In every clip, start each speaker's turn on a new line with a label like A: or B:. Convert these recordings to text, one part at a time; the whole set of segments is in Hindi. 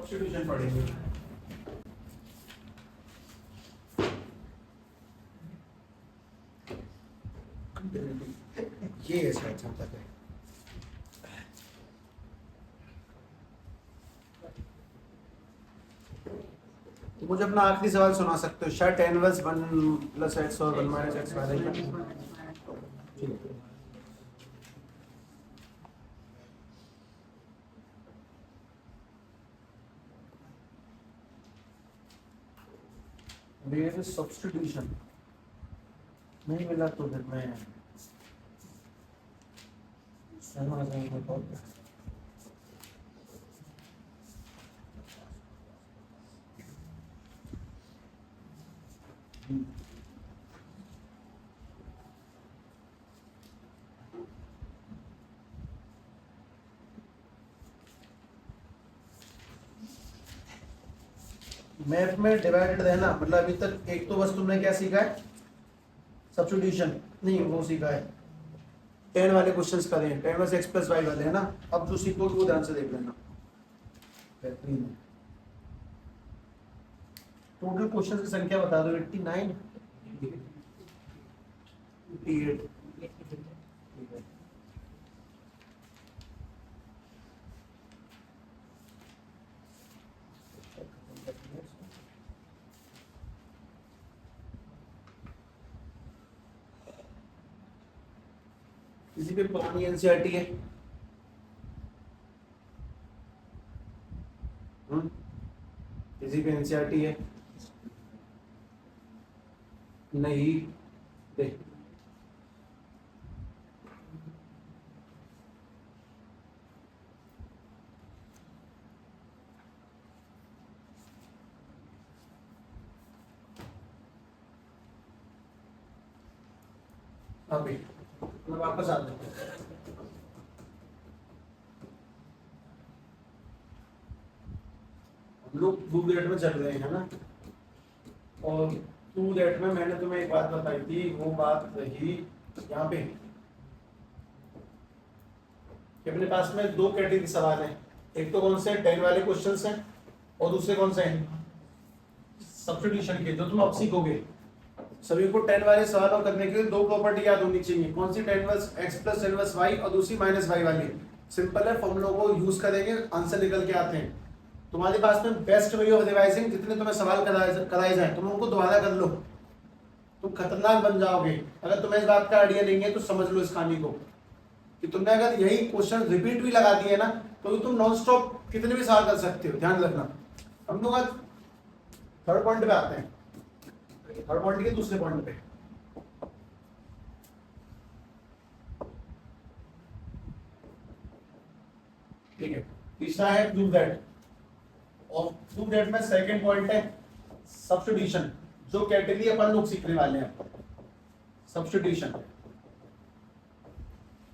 A: सब्स्टिट्यूशन पढ़ेंगे। ये इसका अच्छा तक है। तो मुझे अपना आखिरी सवाल सुना सकते हो? शर्ट इनवर्स 1 + x और 1 - x वाले का। There is substitution नहीं मिला तो फिर मैं मैथ में डिवाइडेड है ना, मतलब अभी तक एक तो बस तुमने क्या सीखा है, सब्स्टिट्यूशन नहीं वो सीखा है, 10 वाले क्वेश्चंस करे हैं, 10 x + y वाले है ना। अब जो सीखोगे वो ध्यान से देख लेना। टोटल क्वेश्चंस की संख्या बता दो। 89 88 किसी पे पुरानी एनसीईआरटी है? किसी पे एनसीईआरटी है? नहीं देख अभी मैं वापस आता हूँ। हम लोग टू दैट में चल रहे हैं ना, और टू दैट में मैंने तुम्हें एक बात बताई थी, वो बात रही यहाँ पे कि अपने पास में दो कैटेगरी सवाल हैं। एक तो कौन से 10 वाले क्वेश्चंस हैं, और दूसरे कौन से हैं, सब्स्टिट्यूशन के, जो तुम अब सीखोगे। सभी को 10 वाले सवालों करने के लिए दो प्रॉपर्टी याद होनी चाहिए। कौन सी? 10 x + इनवर्स y और दूसरी -y वाली। सिंपल है, फॉर्मूलों को यूज करेंगे, आंसर निकल के आते हैं। तुम्हारे पास में बेस्ट वे ऑफ रिवाइजिंग, जितने तुम्हें सवाल कराए जाए तुम उनको दोबारा कर लो, तुम खतरनाक बन जाओगे। अगर तुम्हें इस बात का आइडिया नहीं है तो समझ लो इस कहानी को, कि तुमने अगर यही क्वेश्चन रिपीट भी लगा दिए ना तो तुम नॉन स्टॉप कितने भी सवाल कर सकते हो। ध्यान रखना। हम लोग आज थर्ड पॉइंट पे आते हैं, थर्ड पॉइंट के दूसरे पॉइंट पे। ठीक है, तीसरा है प्रूव दैट, और प्रूव दैट में सेकंड पॉइंट है सब्स्टिट्यूशन, जो कैटेगरी अपन लोग सीखने वाले हैं, सब्स्टिट्यूशन।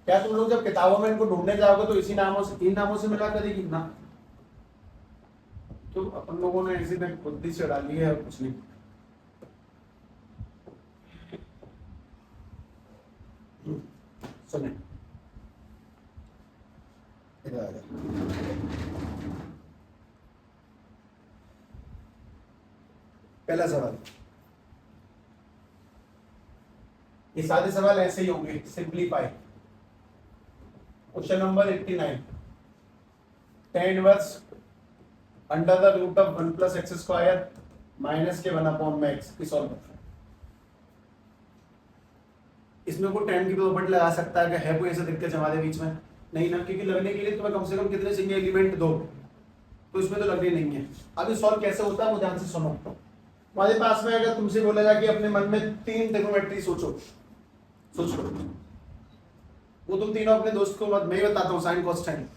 A: क्या तुम लोग जब किताबों में इनको ढूंढने जाओगे तो इसी नामों से, इन नामों से मिला करेगी ना? तो अपन लोगों ने इसी में बुद्धि से डाली है, कुछ नहीं। सुने पहला सवाल, ये सारे सवाल ऐसे ही होंगे, simplify. Question number 89, tan inverse √1 + x² - के 1/x की सॉल्व कर। इसमें कोई tan की प्रॉपर्टी लगा सकता है कि है कोई ऐसा दिक्कत हमारे बीच में? नहीं ना, क्योंकि लगने के लिए तुम्हें कम से कम कितने चाहिए एलिमेंट? दो, तो इसमें तो लगनी नहीं है। अब ये सॉल्व कैसे होता है वो ध्यान से सुनो। हमारे पास में अगर तुमसे बोला जाए कि अपने मन में 3 ट्रिग्नोमेट्री सोचो, सोचो, वो तुम तीनों अपने दोस्त को मत, मैं ही बताता हूँ, साइन कॉस टाइन।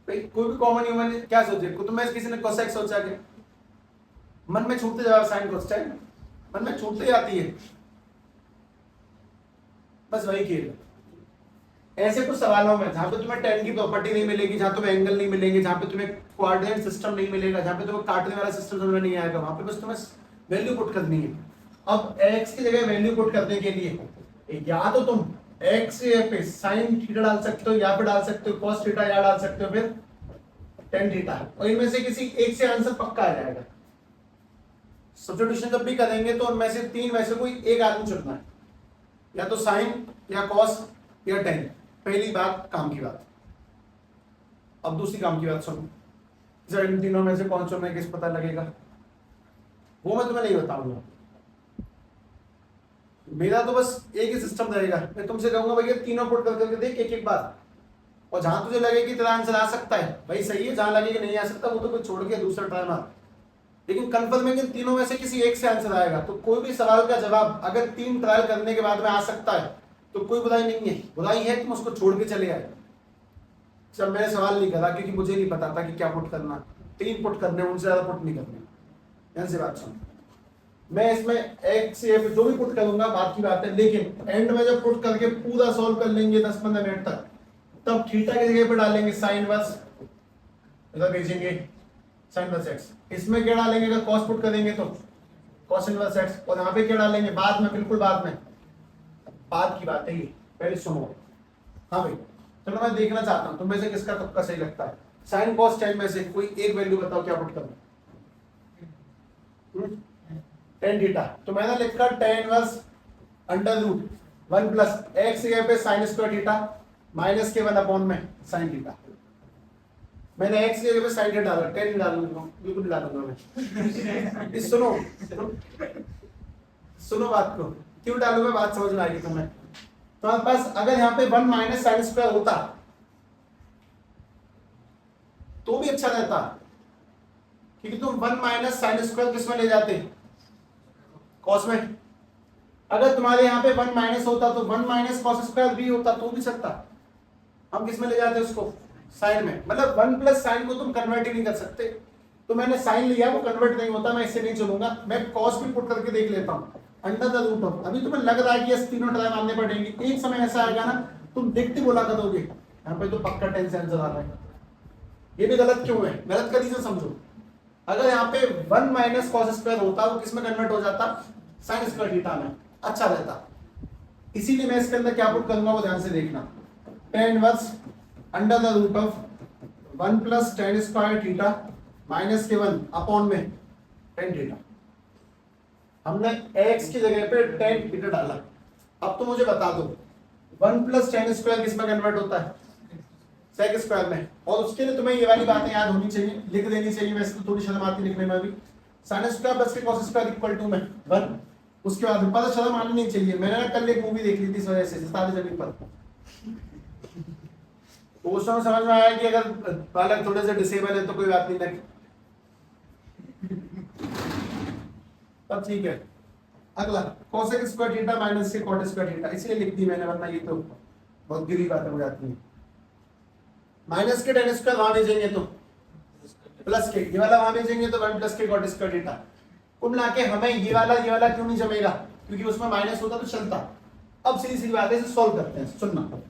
A: कोई भी कॉमन ह्यूमन क्या सोचे? तुम्हें किसी ने कोसेक सोचा कि मन में छूटते जाओ, साइन कॉस टाइन मन में छूटते जाती है, बस वही खेल। ऐसे कुछ सवालों में जहां पे तुम्हें tan की प्रॉपर्टी नहीं मिलेगी, जहां तुम्हें एंगल नहीं मिलेंगे, जहां पे तुम्हें कोऑर्डिनेट सिस्टम नहीं मिलेगा, जहां पे तुम्हें काटने वाला सिस्टम समझ में नहीं आएगा, वहां पे बस तुम्हें वैल्यू पुट करनी है। अब x की जगह वैल्यू पुट करने के लिए या तो तुम एक्स पे साइन थीटा डाल सकते हो, या फिर डाल सकते हो कॉस थीटा, या डाल सकते हो फिर टेन थीटा, और इनमें से किसी एक से आंसर पक्का आ जाएगा। सब्स्टिट्यूशन जब भी करेंगे तो उनमें से तीन में से कोई एक आदमी चुनना है, या तो साइन या कॉस या टेन। पहली बात काम की बात। अब दूसरी काम की बात सुनो, जब इन तीनों में से कौन चुनना है किस पता लगेगा, वो मैं तुम्हें नहीं बताऊंगा। मेरा तो बस एक ही सिस्टम रहेगा, मैं तुमसे कहूंगा भैया तीनों पुट करके देख एक एक बार, और जहां तुझे लगे कि तेरा आंसर आ सकता है भाई सही है, जहां लगे कि नहीं आ सकता वो तो फिर छोड़ के दूसरा ट्राई मार। लेकिन कंफर्म है कि तीनों में से किसी एक से आंसर आएगा। तो कोई भी सवाल का जवाब अगर 3 ट्रायल करने के बाद में आ सकता है तो कोई बुराई नहीं है। बुराई है तुम उसको छोड़ के चले आए। जब मैंने सवाल नहीं करा क्योंकि मुझे नहीं पता था कि क्या पुट करना, 3 पुट करने, उनसे ज्यादा पुट नहीं करने। ध्यान से बात सुन, मैं इसमें एक से एफ जो भी पुट करूंगा बात की बात है, लेकिन एंड में जब पुट करके पूरा सॉल्व कर लेंगे 10-15 मिनट तक, तब थीटा की जगह पे डालेंगे साइन इनवर्स, इधर भेजेंगे साइन इनवर्स एक्स। इसमें क्या डालेंगे अगर कॉस पुट करेंगे तो कॉस इनवर्स एक्स, और यहाँ पे क्या डालेंगे बाद में, बिल्कुल बाद में, बाद की बात है ये, पहले सुनो। हाँ भाई चलो मैं देखना चाहता हूँ तुम में से किसका तुक्का सही लगता है। साइन कॉस टेन में से कोई एक वैल्यू बताओ क्या पुट करूँ। टेन थीटा, तो मैंने लिखा tan inverse under root 1 plus x जगह पे साइन स्क्वायर थीटा माइनस के 1 अपॉन में साइन थीटा। मैंने एक्स की जगह पे साइन थीटा डाला, 10 डालूंगा, बिल्कुल डालूंगा मैं। इस सुनो सुनो बात को, क्यों डालूंगा बात समझ में आएगी तुम्हें। तुम्हारे पास अगर यहाँ पे 1 माइनस साइन स्क्वायर होता तो भी अच्छा रहता, क्योंकि तुम 1 माइनस साइन स्क्वायर किस में ले जाते, कॉस में। अगर तुम्हारे यहाँ पे 1 माइनस होता तो 1 माइनस कॉस स्क्वायर भी होता तो भी चलता। हम किस में ले जाते उसको, साइन में। मतलब 1 प्लस साइन को तुम कन्वर्ट ही नहीं कर सकते। तो मैंने साइन लिया, वो कन्वर्ट नहीं होता, मैं इससे नहीं चलूंगा। मैं कॉस भी पुट करके देख लेता हूँ अंडर द रूट ऑफ। अभी तुम्हें लग रहा है कि ये तीनों ट्राई मारने पड़ेंगे, एक समय ऐसा आएगा ना तुम देखते बोला करोगे यहाँ पे तो पक्का 10 से आंसर आ रहा है। ये भी गलत क्यों है, गलत का रीजन समझो। अगर यहाँ पे 1 माइनस कॉस स्क्वायर होता वो किस में कन्वर्ट हो जाता, साइन स्क्वायर थीटा में, अच्छा रहता। इसीलिए मैं इसके अंदर क्या पुट करूंगा वो ध्यान से देखना। Tan inverse under the root of 1 plus tan square theta minus के 1 अपॉन में टेन थीटा। हमने x की जगह पे टेन थीटा डाला। अब तो मुझे बता दो 1 प्लस टेन स्क्वायर किस में कन्वर्ट होता है, सेक स्क्वायर में। और उसके लिए तुम्हें ये वाली बातें याद होनी चाहिए, लिख देनी चाहिए। वैसे तो थोड़ी शर्म आती लिखने में भी। साइन स्क्वायर प्लस के कॉस स्क्वायर इक्वल टू में 1। उसके बाद पता शर्म आनी नहीं चाहिए। मैंने ना कल एक मूवी देख ली थी इस वजह से, सितारे जमीन पर। तो उस समय समझ में आया कि अगर बालक थोड़े से डिसेबल है तो कोई बात नहीं, तब ठीक है। अगला कोसेक स्क्वायर थीटा माइनस के कॉट स्क्वायर थीटा, इसलिए लिख दी मैंने, वरना ये तो बहुत गिरी बातें हो जाती हैं। माइनस के टेन स्क्वायर वहां भेजेंगे तो प्लस के, ये वाला वहां भेजेंगे तो 1 प्लस के कॉट स्क्वायर थीटा। कुल मिला के हमें ये वाला क्यों नहीं जमेगा, क्योंकि उसमें माइनस होता तो चलता। अब सीधी सीधी बात है, इसे सॉल्व करते हैं। सुनना,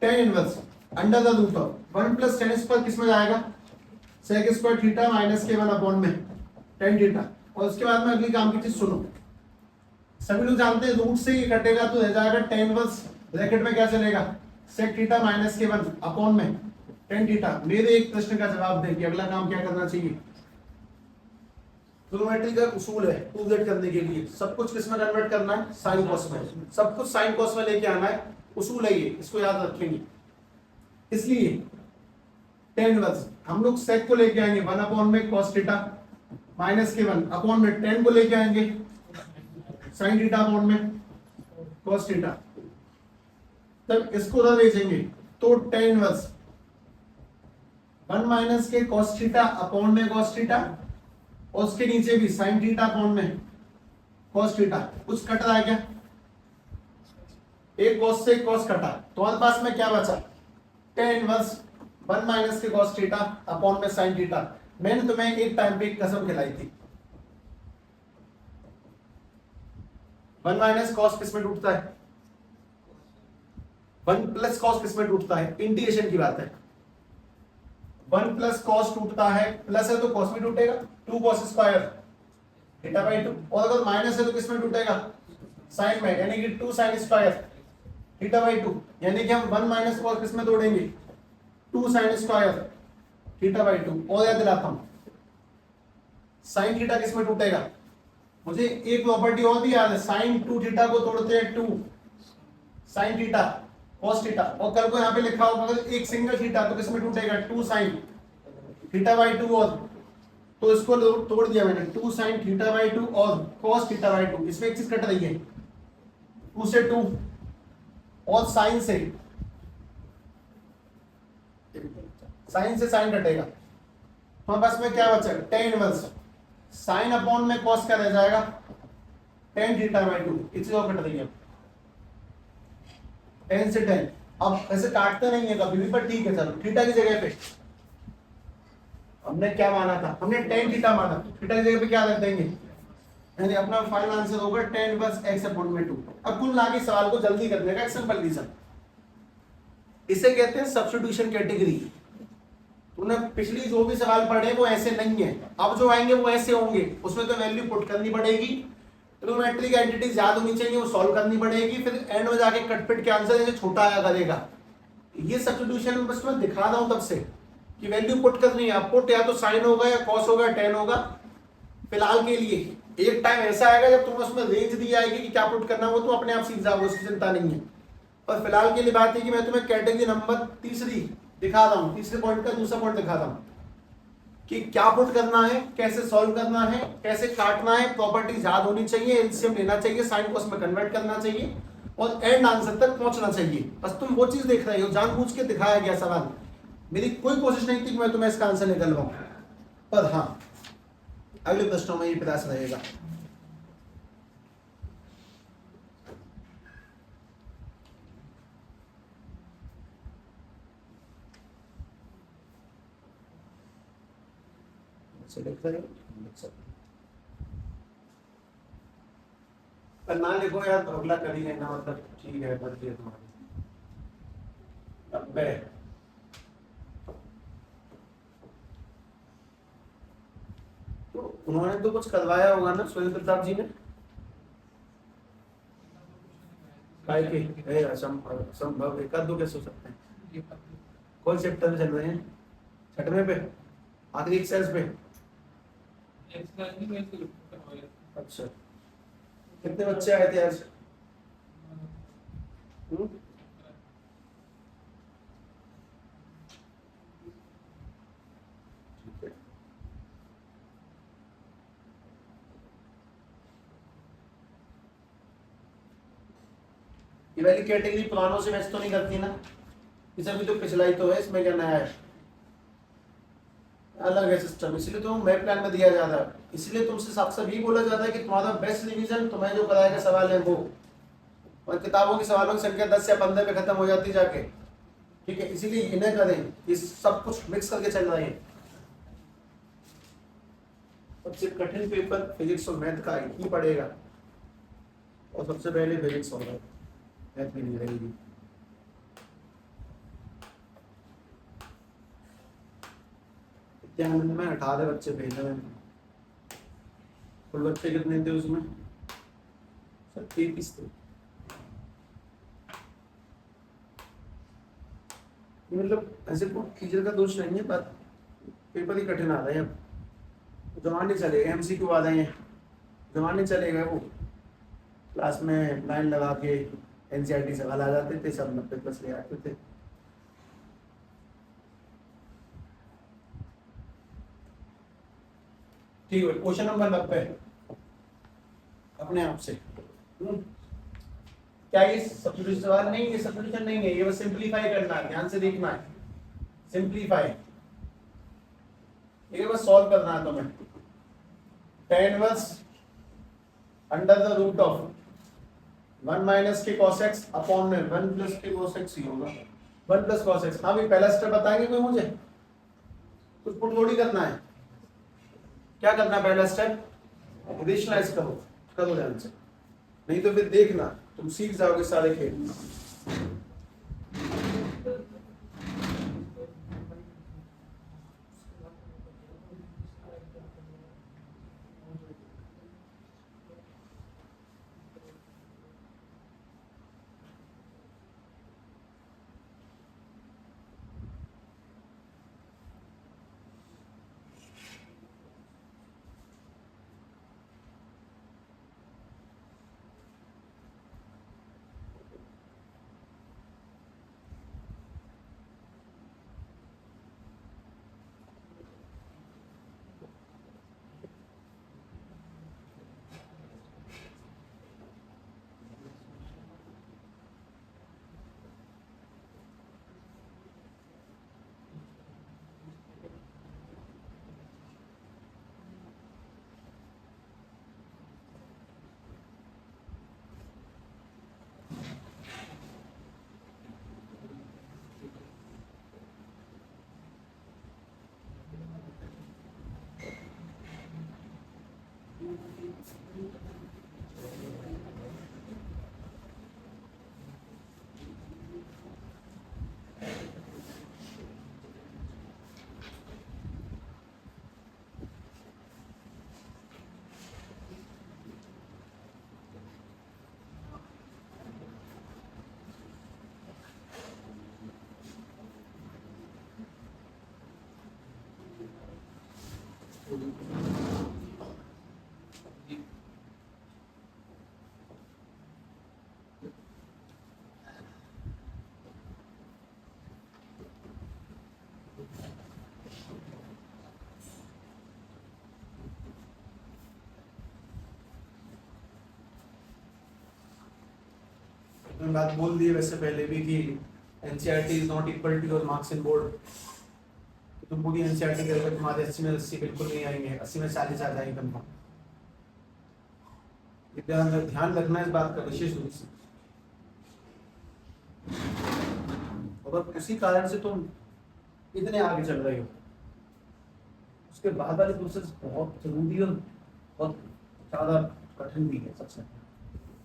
A: tan inverse under the root of 1 plus tan square किस में जाएगा, सेक स्क्वायर थीटा माइनस के 1 अपॉन में टेन थीटा। और उसके बाद में अगली काम की चीज सुनो। सभी लोग जानते हैं रूट से ये कटेगा तो रह जाएगा टेन इनवर्स, ब्रैकेट में क्या चलेगा, सेक थीटा माइनस के 1 अपॉन में टेन थीटा। मेरे एक प्रश्न का जवाब दें कि अगला काम क्या करना चाहिए। ट्रिग्नोमेट्री का उसूल है 2z करने के लिए सब कुछ किस में कन्वर्ट करना है, साइन कॉस में। सब कुछ साइन कॉस में लेके आना है, उसूल है ये, इसको याद रखेंगे। इसलिए टेन इनवर्स हम लोग सेक को लेके आएंगे 1 अपॉन में कॉस थीटा माइनस के 1 अपॉन में टेन को लेके आएंगे साइन थीटा अपॉन में कॉस थीटा। तब इसको उधर भेजेंगे तो टेन इनवर्स 1 माइनस के कॉस थीटा अपॉन में कॉस थीटा, और उसके नीचे भी साइन थीटा अपॉन में कॉस थीटा। कुछ कट रहा है क्या, एक कॉस से एक कॉस कटा, तो हमारे पास में क्या बचा, टेन इनवर्स 1 माइनस के कॉस थीटा अपॉन में साइन थीटा। मैंने तुम्हें एक टाइम पे एक कसम खिलाई थी, 1 माइनस कॉस किस में टूटता है, 1 प्लस कॉस किस में टूटता है, इंटीग्रेशन की बात है। 1 प्लस कॉस टूटता है, प्लस है तो कॉस भी टूटेगा, 2 कॉस स्क्वायर थीटा/2। और अगर माइनस है तो किस में टूटेगा, साइन में, यानी कि 2 sign square theta by two, यानी कि हम 1 माइनस कॉस किस में तोड़ेंगे, 2 sign square theta by two. और याद दिलाता हूं साइन थीटा किस में टूटेगा, मुझे एक प्रॉपर्टी और भी याद है, साइन 2 थीटा को तोड़ते हैं 2 साइन थीटा कॉस थीटा। और कल को यहाँ पे लिखा होगा अगर एक सिंगल थीटा तो किस में टूटेगा, 2 साइन थीटा बाई टू। और तो इसको तोड़ दिया मैंने, 2 साइन थीटा बाई टू और कॉस थीटा बाई टू। इसमें एक चीज कट रही है, 2 से 2 और साइन से साइन कटेगा, तो बस में क्या बचा, टेन इनवर्स साइन अपॉन में कॉस क्या रह जाएगा, टेन थीटा बाई टू। इसी और कट रही है 10 से 10। अब ऐसे काटते नहीं है कभी भी, पर ठीक है चलो, थीटा की जगह पे हमने क्या माना था, हमने टेन थीटा माना, थीटा की जगह पे क्या रख देंगे, यानी अपना फाइनल आंसर होगा टेन बस एक्स अपॉन में 2। अब कुल मिला के सवाल को जल्दी करने का एक सिंपल रीजन, इसे कहते हैं सब्स्टिट्यूशन कैटेगरी। तूने पिछली जो भी सवाल पढ़े वो ऐसे नहीं है, अब जो आएंगे वो ऐसे होंगे, उसमें तो वैल्यू पुट करनी पड़ेगी, ट्रिग्नोमेट्रिक एंटिटीज याद होनी चाहिए, वो सॉल्व करनी पड़ेगी, फिर एंड में जाके कटपिट के आंसर जैसे छोटा आया करेगा। ये सब्स्टिट्यूशन बस मैं दिखा रहा हूं तब से कि वैल्यू पुट करनी है, पुट या तो साइन होगा या कॉस होगा, टेन होगा। फिलहाल के लिए एक टाइम ऐसा आएगा जब तुम्हें उसमें रेंज दी आएगी कि क्या पुट करना, वो तो अपने आप सीख जाओगे, उसकी चिंता नहीं है। और फिलहाल के लिए बात है कि मैं तुम्हें कैटेगरी नंबर तीसरी दिखा रहा हूं, तीसरे पॉइंट का दूसरा पॉइंट दिखा रहा हूं कि क्या पुट करना है, कैसे सॉल्व करना है, कैसे काटना है, प्रॉपर्टीज याद होनी चाहिए, एलसीएम लेना चाहिए, साइन कॉस में कन्वर्ट करना चाहिए और एंड आंसर तक पहुंचना चाहिए। बस तुम वो चीज देख रहे हो, जानबूझ के दिखाया गया सवाल, मेरी कोई कोशिश नहीं थी कि मैं तुम्हें इसका आंसर निकलवाऊं। पर हाँ, अगले प्रश्नों में ये प्रयास रहेगा। पर ना लिखो यार, तो अगला कर ही लेना, मतलब ठीक है, बढ़ती है तुम्हारी 90। तो उन्होंने तो कुछ करवाया होगा ना सुरेंद्र प्रताप जी ने, काय के असंभव एक दो कैसे हो सकते हैं, कौन चैप्टर में चल रहे हैं, छठवें पे, आखिरी एक्सरसाइज पे। अच्छा, कितने बच्चे आए थे आज? ये वाली कैटेगरी पुरानों से मैच तो नहीं करती ना, इस अभी तो पिछला ही तो है, इसमें क्या नया है, अलग है सिस्टम, इसलिए तो मैथ प्लान में दिया जाता है। इसलिए तुमसे साफ साफ ये बोला जाता है कि तुम्हारा बेस्ट रिवीजन तुम्हें जो कराएगा सवाल है वो, और किताबों की सवालों की संख्या 10 या 15 पे खत्म हो जाती जाके, ठीक है, इसीलिए इन्हें करें, ये सब कुछ मिक्स करके चल रहे हैं। सबसे कठिन पेपर फिजिक्स और मैथ का ही पड़ेगा, और सबसे पहले फिजिक्स होगा, मैथ भी नहीं रहेगी। इत्यानंद में 18 बच्चे भेजे हैं, कुल बच्चे कितने थे उसमें, सब 33 थे। मतलब ऐसे टीचर का दोष नहीं है, पर पेपर ही कठिन आ रहा है। अब जमाने चले गए, एमसीक्यू आ रहे हैं, जमाने चले गए, वो क्लास में लाइन लगा के एनसीईआरटी सवाल आ जाते थे, सब 90+ ले आते थे। ठीक है, क्वेश्चन नंबर 90 अपने आप से। क्या ये सब्स्टिट्यूशन सवाल नहीं, ये सब्स्टिट्यूशन नहीं है, ये बस सिंपलीफाई करना है, ध्यान से देखना है, सिंपलीफाई, ये बस सॉल्व करना है तुम्हें। tan inverse under the root of 1 minus के cos x अपॉन में 1 प्लस के cos x ही होगा, 1 प्लस cos x। हाँ भाई, पहला स्टेप बताएंगे कोई मुझे, कुछ पुट थोड़ी करना है, क्या करना है पहला स्टेप, रेशनलाइज करो ध्यान से, नहीं तो फिर देखना तुम सीख जाओगे सारे खेल। मैंने बात बोल दी है वैसे पहले भी कि NCERT is not equal to your marks in board. तुम पूरी एनसीईआरटी करोगे तुम्हारे 80 में 80 बिल्कुल नहीं आएंगे, 80 में 40 आ जाएंगे कंफर्म। ध्यान रखना इस बात का विशेष रूप से। और उसी कारण से तुम इतने आगे चल रहे हो। उसके बाद वाले प्रोसेस बहुत जरूरी और बहुत ज्यादा कठिन भी है सबसे।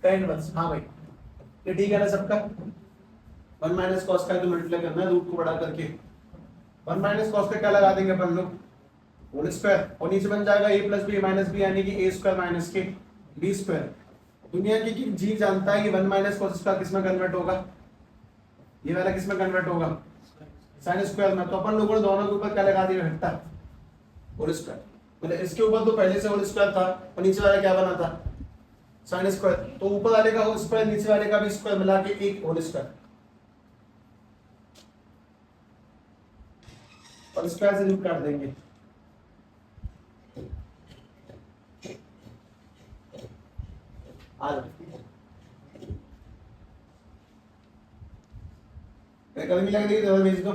A: टेन वर्स, हाँ भाई ये ठीक है ना सबका। 1 माइनस कॉस का जो मल्टीप्लाई करना है रूट को बड़ा करके 1 माइनस कॉस का क्या लगा देंगे अपन लोग, होल स्क्वायर, और नीचे बन जाएगा a plus B minus B यानी कि a स्क्वायर माइनस के बी स्क्वायर। दुनिया की जी जानता है कि 1 माइनस कॉस का किस में कन्वर्ट होगा, ये वाला किस में कन्वर्ट होगा, साइन स्क्वायर में। तो अपन लोगों ने दोनों के ऊपर क्या लगा दिया, घटता होल स्क्वायर। मतलब इसके ऊपर तो पहले से होल स्क्वायर था और नीचे वाला क्या बना था, साइन स्क्वायर। तो ऊपर वाले का होल स्क्वायर नीचे वाले का भी स्क्वायर मिला के एक होल स्क्वायर, और स्क्वायर से रूट काट देंगे। कभी लग रही है भेज दो,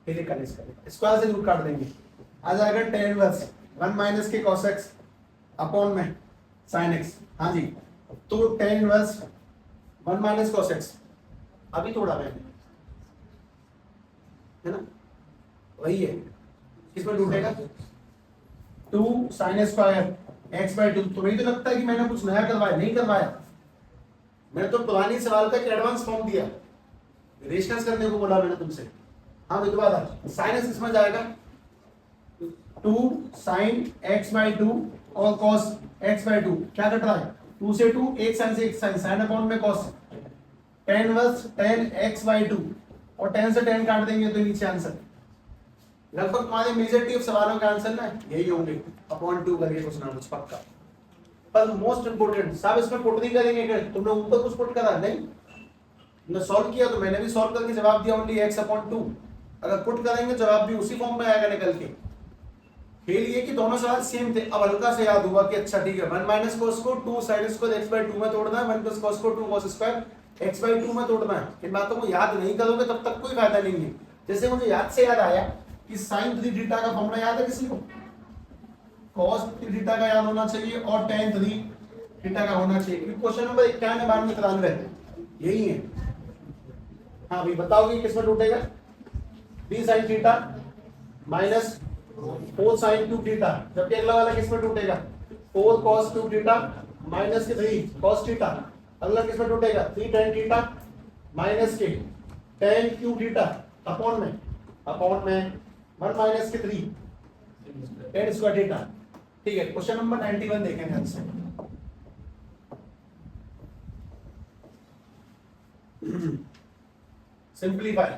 A: फिर स्क्वायर से रूट काट देंगे। आ जाएगा tan इनवर्स 1 माइनस के cos x अपॉन में sin x। हाँ जी, तो tan inverse 1 minus cos x अभी थोड़ा मैंने है ना, वही है। किसमें टूटेगा 2 sin स्क्वायर x/2। तो वही तो लगता है कि मैंने कुछ नया करवाया, नहीं करवाया। मैंने तो पुरानी सवाल का एक एडवांस फॉर्म दिया, रेशनल्स करने को बोला मैंने तुमसे। हाँ तो दोबारा sin x इसमें जाएगा 2 sin x/2 और cos x/2। क्या कट रहा है 2 से 2, एक साइन से एक साइन, साइन अपॉन में cos, tan inverse tan x/2 और tan से tan काट देंगे तो नीचे आंसर। लगभग तुम्हारे मेजॉरिटी ऑफ सवालों के आंसर ना यही होंगे, अपॉन 2 करके कुछ ना कुछ पक्का। पर मोस्ट इंपोर्टेंट साहब इसमें पुट नहीं करेंगे, अगर तुमने ऊपर कुछ पुट करा नहीं, तुमने सॉल्व किया तो मैंने भी सॉल्व करके जवाब दिया ओनली x/2। अगर पुट करेंगे जवाब भी उसी फॉर्म में आएगा निकल के। खेल ये कि दोनों सवाल सेम थे। अब हल्का से याद हुआ कि अच्छा ठीक है 1 माइनस cos को 2 sin स्क्वायर x/2 में तोड़ना है, 1 प्लस cos को 2 cos स्क्वायर x/2 में तोड़ना है। इन बातों को याद नहीं करोगे तब तक कोई फायदा नहीं है। जैसे मुझे याद से याद आया कि sin 3 थीटा का फॉर्मूला याद है किसी को, cos 3 थीटा का याद होना चाहिए और tan 3 थीटा का होना चाहिए। क्वेश्चन नंबर 91 92 यही है। हाँ भाई बताओगे किसमें टूटेगा, 3 sin theta minus 4 sin 2 theta, जबकि अगला वाला किसमें टूटेगा 4 cos 2 थीटा माइनस के 3 cos थीटा। अगला किसमें टूटेगा 3 tan थीटा माइनस के tan q थीटा अपॉन में 1 माइनस के 3 tan स्क्वायर थीटा। ठीक है, क्वेश्चन नंबर 91 देखें ध्यान से। Simplify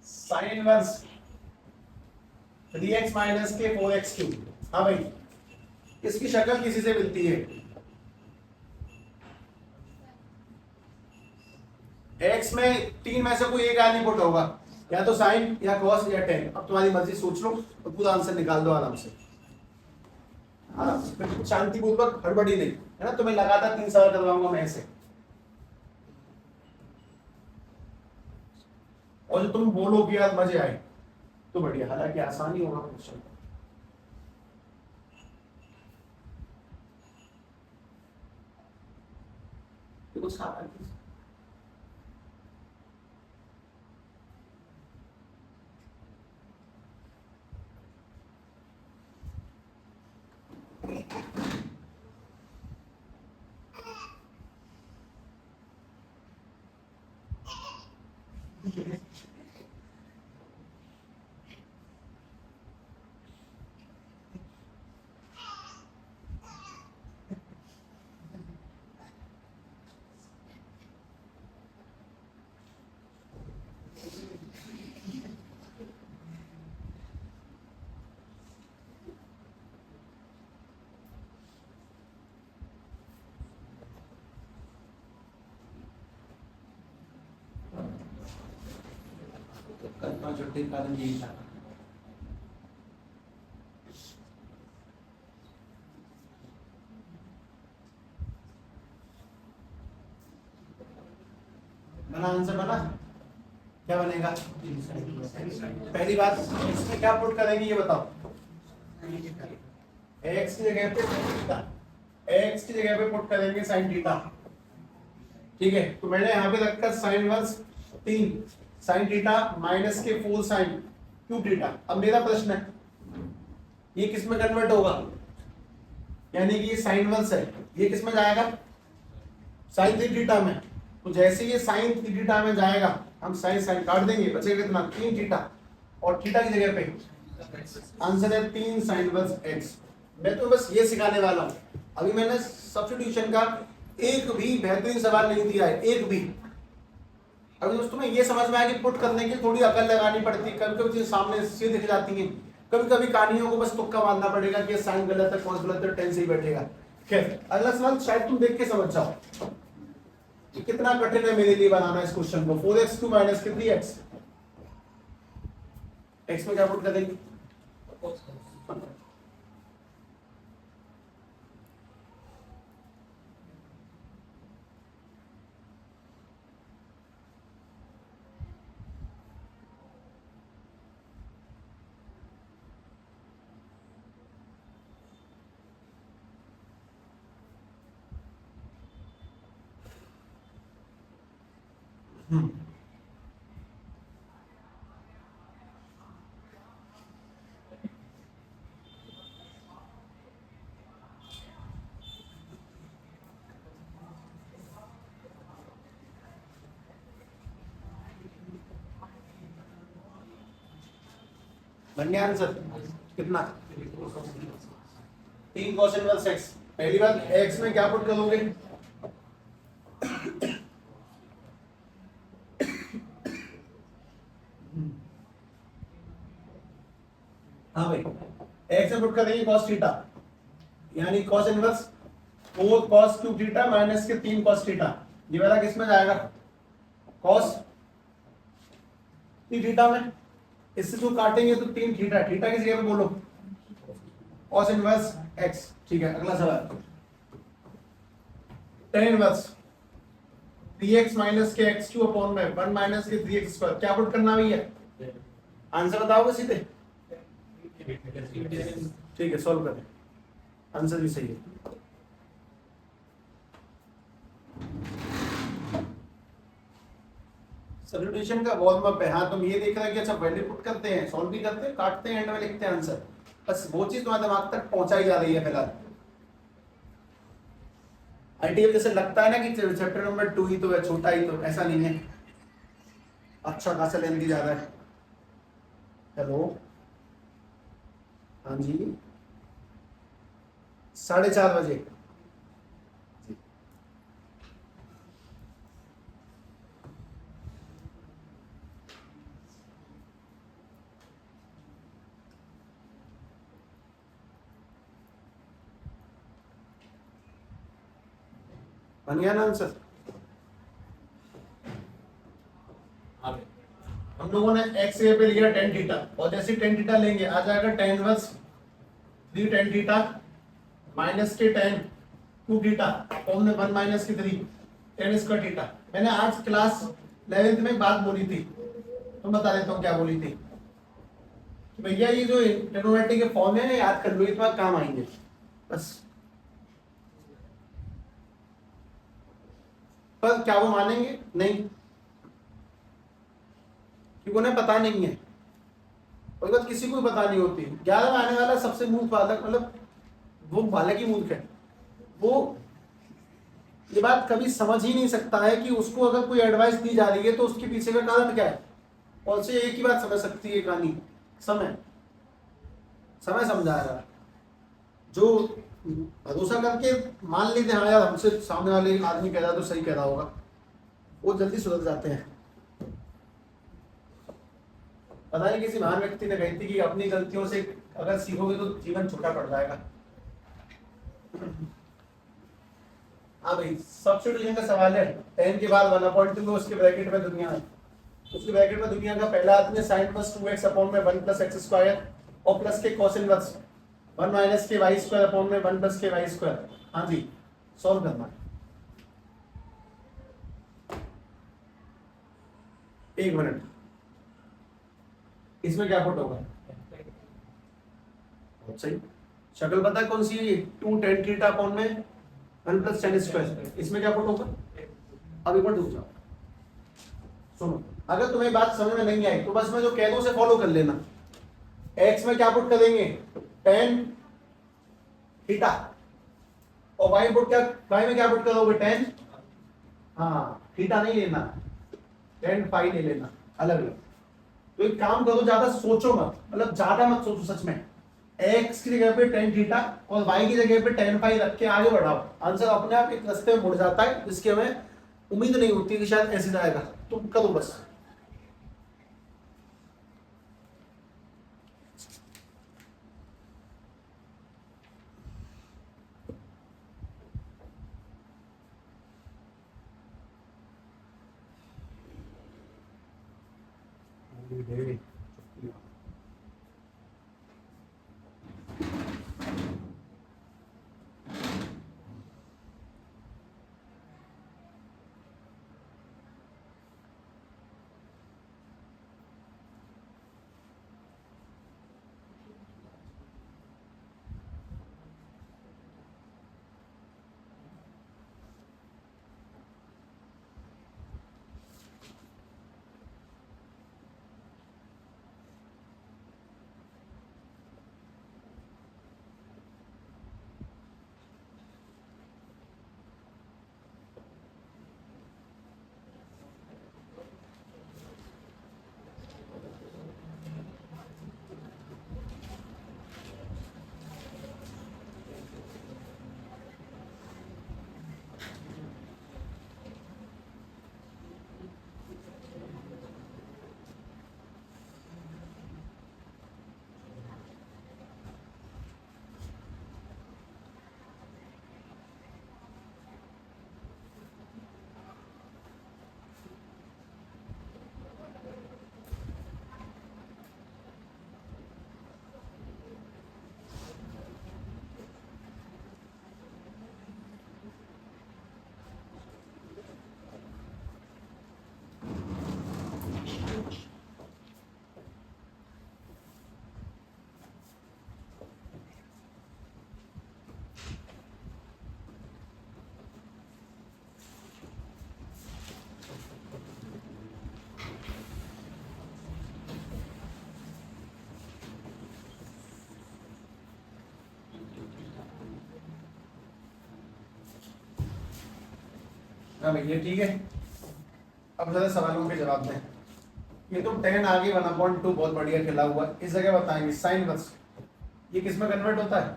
A: sin inverse 3x minus के 4x3। हाँ भाई इसकी शक्ल किसी से मिलती है, x में 3 में से कोई एक आदमी पुट होगा, या तो sin या cos या tan। अब तुम्हारी मर्जी, सोच लो और पूरा आंसर निकाल दो आराम से। शांतिपूर्वक, हड़बड़ी नहीं है ना। तुम्हें लगातार 3 सवाल करवाऊंगा मैं ऐसे, और जो तुम बोलो कि यार मजे आए तो बढ़िया। हालांकि आसानी होगा क्वेश्चन, कुछ छुट्टी का दिन यही था। बना आंसर बना, क्या बनेगा? पहली बात इसमें क्या पुट करेंगे ये बताओ। x की जगह पे थीटा, x की जगह पे पुट करेंगे sin थीटा, ठीक है। तो मैंने यहाँ पे रखा sin inverse 3 sin theta minus के 4 sin क्यूब थीटा। अब मेरा प्रश्न है ये किस में कन्वर्ट होगा, यानी कि ये sin इनवर्स है, ये किस में जाएगा? sin 3 थीटा में। तो जैसे ये sin 3 थीटा में जाएगा हम sin sin काट देंगे, बचेगा कितना? 3 थीटा, और थीटा की जगह पे आंसर है 3 sin इनवर्स x। मैं तो बस ये सिखाने वाला हूँ, अभी मैंने सब्स्टिट्यूशन का एक भी बेहतरीन सवाल नहीं दिया है, एक भी। अभी दोस्तों में ये समझ में आया कि पुट करने की थोड़ी अकल लगानी पड़ती है, कभी कभी सामने से दिख जाती है, कभी कभी कहानियों को बस तुक्का मारना पड़ेगा कि साइन गलत है, कौन गलत है, टेन से ही बैठेगा। खैर अगला सवाल शायद तुम देख के समझ जाओ कि कितना कठिन है मेरे लिए बनाना इस क्वेश्चन को। 4x³ माइनस के 3x, x में क्या पुट करेंगे? बन गया आंसर कितना? 3 cos इनवर्स x। पहली बात x में क्या पुट करोगे? हाँ भाई, x में पुट करेंगे cos थीटा, यानी cos inverse 4 cos cube theta minus के 3 cos थीटा। ये वाला किस में जाएगा? cos 3 थीटा में। इससे जो काटेंगे तो 3 थीटा, थीटा की जगह पे बोलो cos इनवर्स x, ठीक है। अगला सवाल tan इनवर्स 3x माइनस के x³ अपॉन में 1 माइनस के 3x², क्या पुट करना भी है? आंसर बताओगे सीधे? ठीक है, सॉल्व करें, आंसर भी सही है। सब्स्टिट्यूशन का वार्म अप है। हाँ, तुम ये देख रहे हैं कि अच्छा वैल्यू पुट करते हैं, सॉल्व भी करते हैं, काटते हैं, एंड में लिखते हैं आंसर। बस वो चीज तुम्हारे दिमाग तक पहुंचाई जा रही है फिलहाल। आईटीएल जैसे लगता है ना कि चैप्टर नंबर 2 ही तो है, छोटा ही तो, ऐसा नहीं है, अच्छा खासा लेंदी जा रहा है। हेलो, हाँ जी, 4:30 बजे। बन गया ना आंसर? हम लोगों ने x पे लिया tan थीटा, और जैसे tan थीटा लेंगे आ जाएगा tan inverse 3 tan theta minus के tan 2 थीटा और हमने 1 माइनस के 3 tan स्क्वायर थीटा। मैंने आज क्लास 11th में बात बोली थी, तो बता देता हूँ क्या बोली थी। तो भैया ये जो ट्रिग्नोमेट्री के फॉर्म है याद कर लो, ये तुम्हारे काम आएंगे बस। पर क्या वो मानेंगे? नहीं, क्योंकि उन्हें पता नहीं है, और बात किसी को पता नहीं होती। 11 में आने वाला सबसे मूर्ख बालक, मतलब वो बालक ही मूर्ख है, वो ये बात कभी समझ ही नहीं सकता है कि उसको अगर कोई एडवाइस दी जा रही है तो उसके पीछे का कारण क्या है। और से एक ही बात समझ सकती है कहानी, समय। समय समझाएगा। जो भरोसा करके मान लेते हैं हाँ यार हमसे सामने वाले आदमी कह रहा तो सही कह रहा होगा, वो जल्दी सुधर जाते हैं। पता नहीं किसी महान व्यक्ति ने कही थी कि अपनी गलतियों से अगर सीखोगे तो जीवन छोटा पड़ जाएगा। हाँ भाई, सब्स्टिट्यूशन का सवाल है। 10 के बाद 1/2 उसके ब्रैकेट में दुनिया है। उसके ब्रैकेट में दुनिया का पहला आदमी साइन इनवर्स 2x अपॉन में 1 प्लस एक्स स्क्वायर और प्लस के cos इनवर्स 1 माइनस के वाई स्क्वायर अपॉन में 1 प्लस के वाई स्क्वायर। हाँ जी, सॉल्व करना है। एक मिनट, इसमें क्या पुट होगा? बहुत सही, शक्ल पता है कौन सी है? 2 tan थीटा अपॉन में 1 प्लस tan स्क्वायर। इसमें क्या पुट होगा? अब एक मिनट रुक जाओ, सुनो, अगर तुम्हें बात समझ में नहीं आई तो बस मैं जो कह दूं उसे फॉलो कर लेना। x में क्या पुट करेंगे? tan थीटा, और y पुट क्या, y में क्या पुट करोगे? tan, हाँ थीटा नहीं लेना, tan फाई ले लेना, अलग अलग। तो एक काम करो, ज्यादा सोचो मत, मतलब ज्यादा मत सोचो सच में। x की जगह पे tan थीटा और y की जगह पे tan फाई रख के आगे बढ़ाओ, आंसर अपने आप एक रास्ते में मुड़ जाता है, जिसकी हमें उम्मीद नहीं होती कि शायद ऐसे जाएगा। तुम करो बस। हाँ भैया ठीक है, अब जरा सवालों के जवाब दें। ये तो tan आगे 1/2 बहुत बढ़िया खिला हुआ है। इस जगह बताएंगे साइन इनवर्स, ये किस में कन्वर्ट होता है?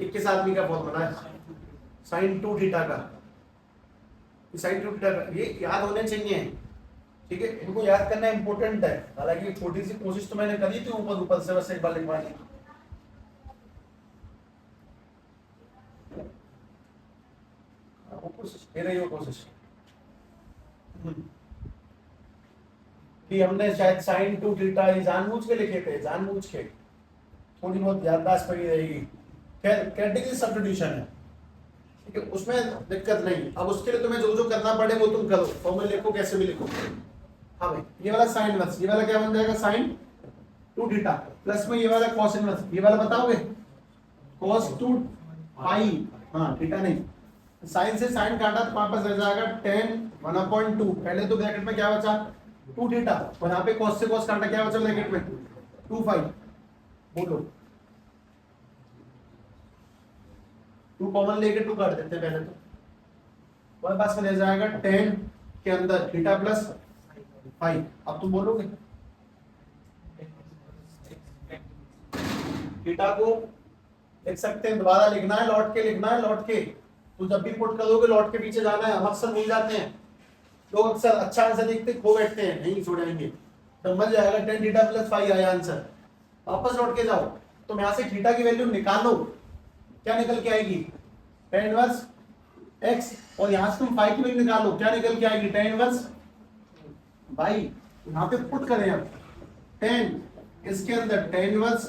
A: ये किस आदमी का फॉर्मूला है? साइन 2 थीटा का। साइन 2 थीटा का ये याद होने चाहिए, ठीक है, इनको याद करना इंपॉर्टेंट है। हालांकि छोटी सी कोशिश तो मैंने करी थी ऊपर ऊपर से, बस एक बार लिखवाने की। कोशिश दे रही हो कोशिश कि हमने शायद साइन 2 थीटा जानबूझ के लिखे थे, जानबूझ के, थोड़ी बहुत याददाश्त पड़ी रहेगी। खैर कैटेगरी सब्स्टिट्यूशन है, ठीक है, उसमें दिक्कत नहीं। अब उसके लिए तुम्हें जो जो करना पड़े वो तुम करो, फॉर्मूला लिखो कैसे भी लिखो। हाँ भाई, ये वाला साइन इनवर्स, ये वाला क्या बन जाएगा? साइन 2 थीटा प्लस में ये वाला कॉस इनवर्स, ये वाला बताओगे? कॉस 2 पाई, हाँ थीटा नहीं, साइन से साइन काटा तो वापस रह जाएगा tan 1/2। पहले तो ब्रैकेट में क्या बचा? 2 थीटा, और यहाँ पे cos से cos काटा, क्या बचा ब्रैकेट में? 2 फाई। बोलो 2 कॉमन लेके 2 काट देते हैं पहले तो, और पास में रह जाएगा tan के अंदर थीटा प्लस फाई। अब तुम बोलोगे थीटा को लिख सकते हैं, दोबारा लिखना है, लौट के लिखना है, लौट के। तो जब भी पुट करोगे लौट के पीछे जाना है। हम अक्सर भूल जाते हैं, लोग अक्सर अच्छा आंसर देखते खो बैठते हैं, नहीं छोड़ेंगे। तो बन जाएगा tan थीटा प्लस फाई आया आंसर। वापस लौट के जाओ, तुम यहाँ से थीटा की वैल्यू निकालो, क्या निकल के आएगी? tan इनवर्स x, और यहाँ से तुम फाई की वैल्यू निकालो, क्या निकल के आएगी? tan इनवर्स भाई यहाँ पे पुट करें अब 10 इसके अंदर tan इनवर्स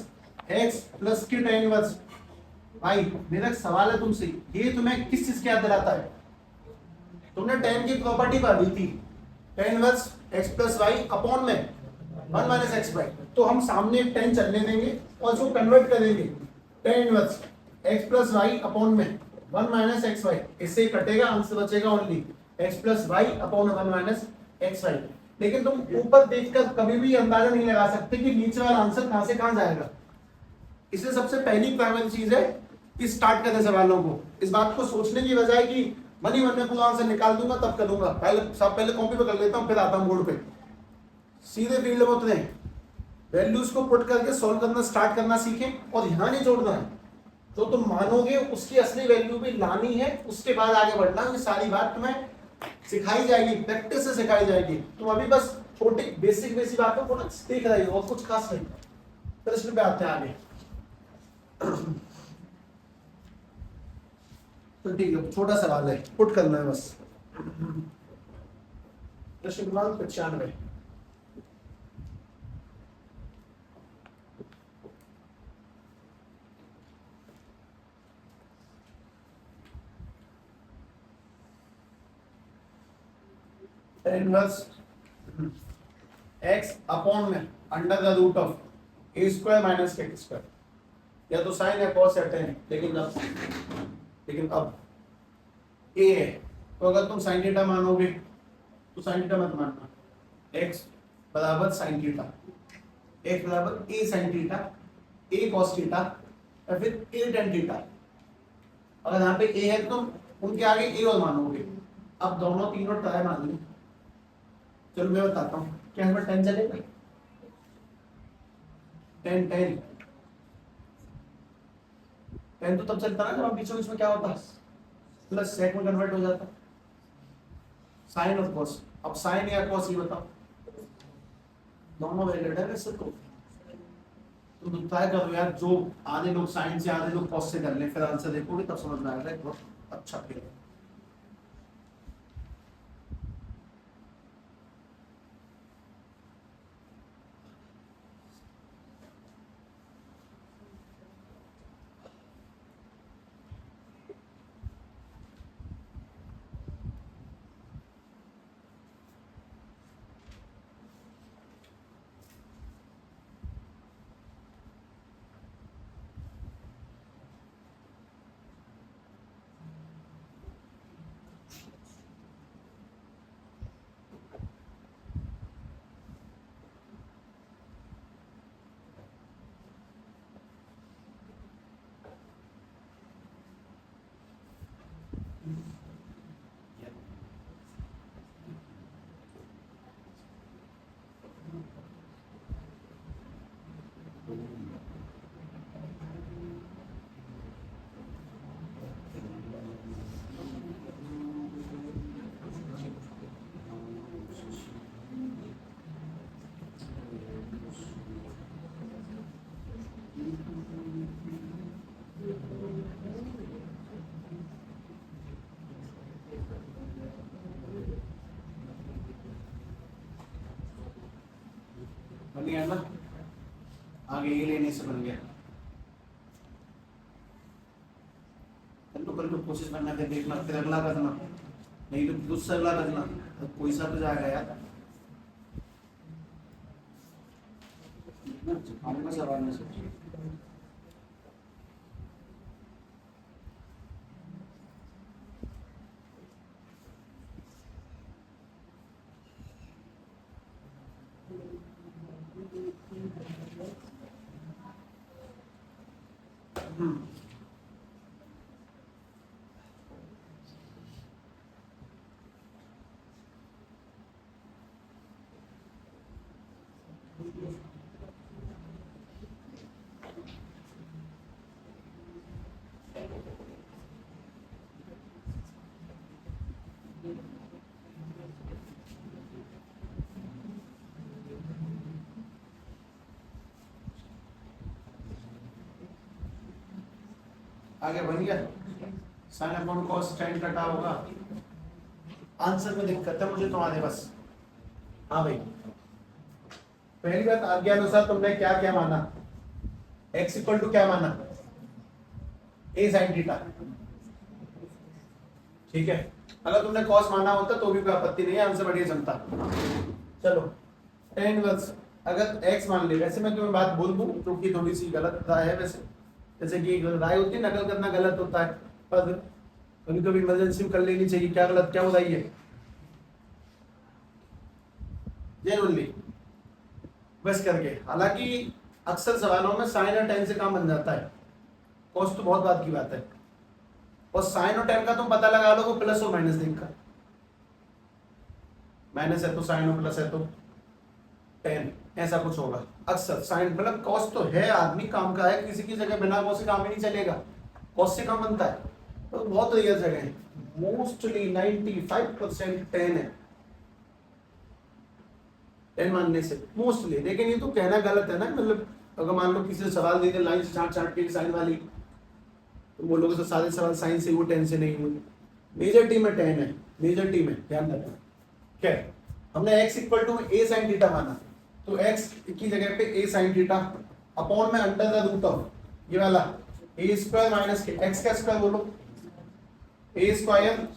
A: x प्लस की tan इनवर्स। भाई मेरा एक सवाल है तुमसे, ये तुम्हें किस चीज की याद दिलाता है? तुमने tan की प्रॉपर्टी पढ़ी थी, tan inverse x plus Y upon में 1 माइनस एक्स वाई। तो हम सामने 10 चलने देंगे और इसको कन्वर्ट करेंगे tan inverse x plus Y upon में 1 माइनस एक्स वाई। इससे ही कटेगा, आंसर बचेगा only x plus Y upon 1 minus X Y. लेकिन तुम ऊपर देखकर कभी भी अंदाजा नहीं लगा सकते कि नीचे वाला आंसर कहां से कहां जाएगा। इसलिए सबसे पहली प्राइमरी चीज है कि स्टार्ट करें सवालों को, इस बात को सोचने की बजाय कि मन ही मन में पूरा आंसर निकाल दूंगा तब करूंगा, पहले कॉपी पे कर लेता हूं फिर आता हूं बोर्ड पे। सीधे फील्ड में उतरे, वैल्यूज को पुट करके सॉल्व करना स्टार्ट करना सीखें और ध्यान नहीं छोड़ना है। जो तुम मानोगे उसकी असली वैल्यू भी लानी है, उसके बाद आगे बढ़ना। ये सारी बात तुम्हें सिखाई जाएगी, प्रैक्टिस से सिखाई जाएगी। तुम अभी बस छोटी बेसिक बातों को ना देख रहे हो और कुछ खास नहीं। प्रश्न पे आते हैं आगे। तो ठीक है, छोटा सवाल है, पुट करना है बस। प्रश्न क्रमांक 95। इनवर्स x अपॉन में under the root of a square minus के स्क्वायर, या तो साइन है कॉस है टेन, लेकिन अब a है तो अगर तुम साइन थीटा मानोगे तो साइन थीटा मत मानना, x बराबर साइन थीटा, x बराबर a sine theta, a cos theta या फिर a टेन थीटा। अगर यहाँ पे a है तो तुम उनके आगे a और मानोगे। अब दोनों तीनों ट्राई मान लो। चलो मैं बताता हूँ, क्या हमें 10 चलेगा? 10 तो तब चलता ना जब बीच में क्या होता, प्लस सेक में कन्वर्ट हो जाता, साइन और कॉस। अब साइन या कॉस ये बताओ, दोनों वैलिड है वैसे तो तुम ट्राई करो यार, जो आधे लोग साइन से आधे लोग कॉस से कर ले, फिर आंसर देखोगे तब समझ में आएगा। बहुत अच्छा खेल है। बन गया ना, आगे ये लेने से बन गया। कर लो कोशिश करना, फिर देखना, फिर अगला करना, नहीं तो दूसरा अगला करना, तो कोई सा तो जाएगा यार। आऊंगा सवाल में सोचिए। आगे बन गया, साइन अपॉन कॉस tan कटा होगा। आंसर में दिक्कत है मुझे तुम्हारे बस, हाँ भाई, पहली बात आज्ञा अनुसार तुमने क्या क्या माना, x इक्वल टू क्या माना, a sin थीटा, ठीक है। अगर तुमने cos माना होता तो भी कोई आपत्ति नहीं है, आंसर बढ़िया जमता। चलो tan इनवर्स, अगर x मान ले, वैसे मैं तुम्हें बात बोल दूं जो कि थोड़ी सी गलत राय है वैसे, जैसे कि राय होती है नकल करना गलत होता है, पर कभी कभी इमरजेंसी में कर लेनी चाहिए। क्या गलत क्या बताइए, जेनुअनली बस करके। हालांकि अक्सर सवालों में साइन और टेन से काम बन जाता है, कॉस तो बहुत बात की बात है, और साइन और टेन का तुम पता लगा लो प्लस और माइनस देखकर, माइनस है तो साइन और प्लस है तो टेन, ऐसा कुछ होगा अक्सर। साइन मतलब कॉस तो है आदमी काम का है, किसी की जगह बिना कॉस से काम ही नहीं चलेगा, कॉस से काम बनता है, तो बहुत रेयर जगह है, मोस्टली 95% टेन है, टेन मानने से मोस्टली। लेकिन ये तो कहना गलत है ना, मतलब अगर मान लो किसी ने सवाल दे दिया लाइन से छाट छाट के साइन वाली, तो बोलोगे तो सारे सवाल साइन से वो टेन से नहीं हुए। मेजर टी में टेन है, मेजर टी में ध्यान रखना। क्या है, हमने x equal to A sine theta माना, तो x की जगह पे ए साइन थीटा अपॉन में अंडर द रूट ऑफ ये वाला ए स्क्वायर माइनस के एक्स का स्क्वायर बोलो, A square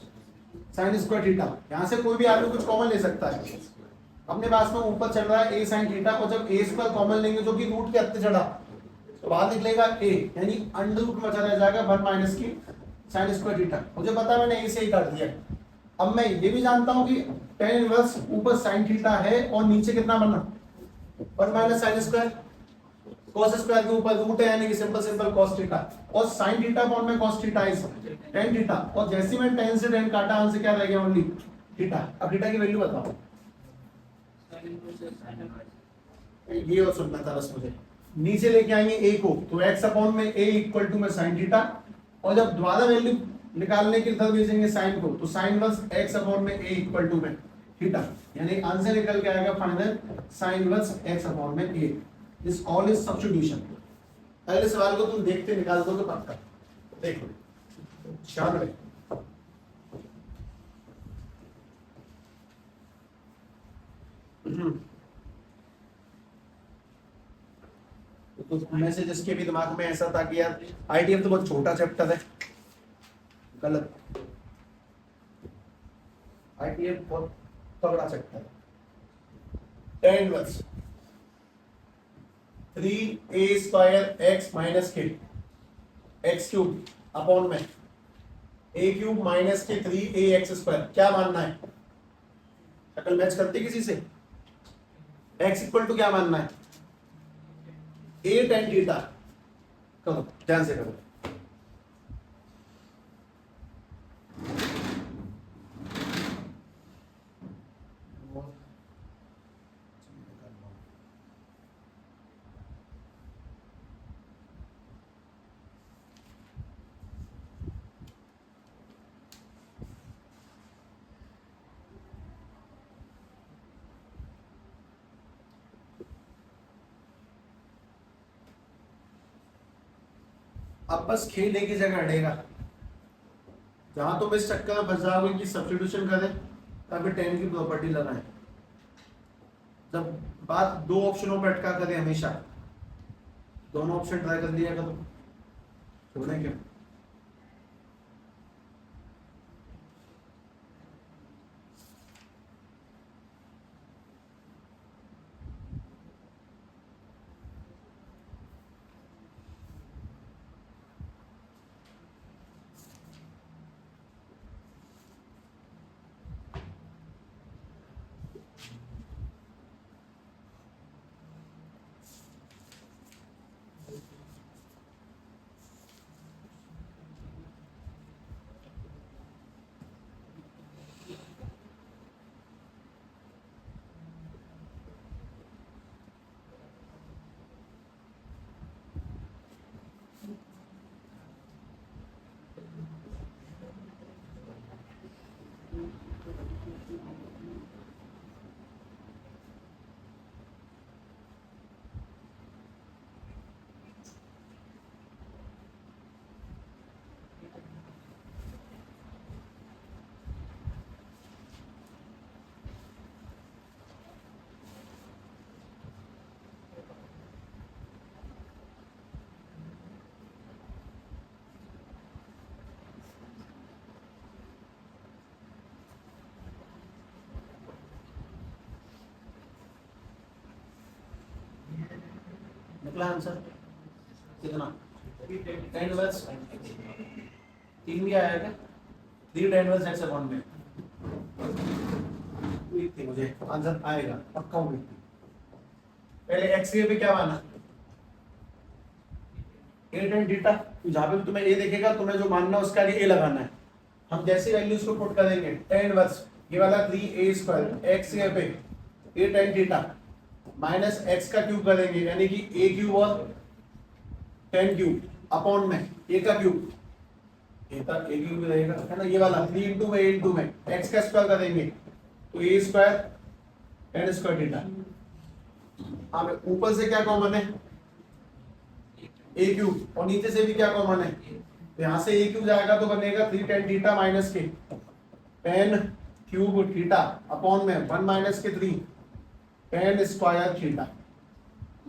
A: sine square theta. यहां से कोई भी आदमी कुछ कॉमन ले सकता है, अपने पास में ऊपर चल रहा है ए साइन थीटा, और जब ए स्क्वायर कॉमन लेंगे जो कि रूट के अंदर चढ़ा तो बाहर निकलेगा ए, यानी अंडर रूट में चला जाएगा 1 माइनस की साइन स्क्वायर थीटा। मुझे पता है मैंने ए से ही काट दिया। अब मैं ये भी जानता हूं कि tan इनवर्स ऊपर sin थीटा है और नीचे कितना बना 1 minus sine square, cos square के ऊपर रूट है यानी कि सिंपल सिंपल cos थीटा, और sin थीटा अपॉन में cos theta is tan theta, और जैसे ही मैं tan से tan काटा आंसर क्या रह गया ओनली थीटा। अब थीटा की वैल्यू बताओ, ये और सुनना था बस मुझे। नीचे लेके आएंगे a को, तो x अपॉन में a इक्वल टू में sin थीटा, और जब दोबारा वैल्यू निकालने के तरफ भेजेंगे साइन को, तो साइन इनवर्स x अपॉन में a इक्वल टू में थीटा, यानी आंसर निकल के आएगा final sine inverse x upon में a। This all is substitution. पहले सवाल को तुम देखते निकाल दोगे पक्का, देखो 96। तो मैसेज इसके भी दिमाग में ऐसा था कि यार आईटीएम तो बहुत छोटा चैप्टर है, गलत। आईटीएम बहुत तगड़ा चैप्टर है। tan inverse 3a square x minus के एक्स क्यूब अपॉन में a क्यूब माइनस के 3ax स्क्वायर। क्या मानना है, शक्ल मैच करती किसी से, x इक्वल टू क्या मानना है a tan थीटा। करो ध्यान से करो, अब बस खेल एक ही जगह अड़ेगा, जहां तुम इस चक्कर में फंस जाओगे कि सब्स्टिट्यूशन करें ताकि टेन की प्रॉपर्टी लगाएं। जब बात दो ऑप्शनों पर अटका करें हमेशा, दोनों ऑप्शन ट्राई कर लिया करो, छोड़ें क्यों। निकला आंसर कितना? 10 इनवर्स 3 भी आया क्या? 3 tan इनवर्स x अपॉन में उम्मीद थी मुझे आंसर आएगा, पक्का उम्मीद थी। पहले x के पे क्या माना? a tan थीटा, जहां पे तुम्हें a देखेगा तुम्हें जो मानना है उसका आगे a लगाना है। हम जैसे वैल्यूज को पुट करेंगे tan इनवर्स ये वाला 3a स्क्वायर x के पे a tan theta minus x का क्यूब करेंगे यानी कि a क्यूब और tan क्यूब अपॉन में a का क्यूब, a क्यूब रहेगा है ना, ये वाला 3 इंटू में a इंटू में x का स्क्वायर करेंगे तो a square tan square theta. हाँ ऊपर से क्या कॉमन है? a क्यूब और नीचे से भी क्या कॉमन है? तो यहाँ से a क्यूब जाएगा तो बनेगा 3 tan थीटा माइनस के tan क्यूब थीटा अपॉन में 1 माइनस के 3 tan स्क्वायर थीटा।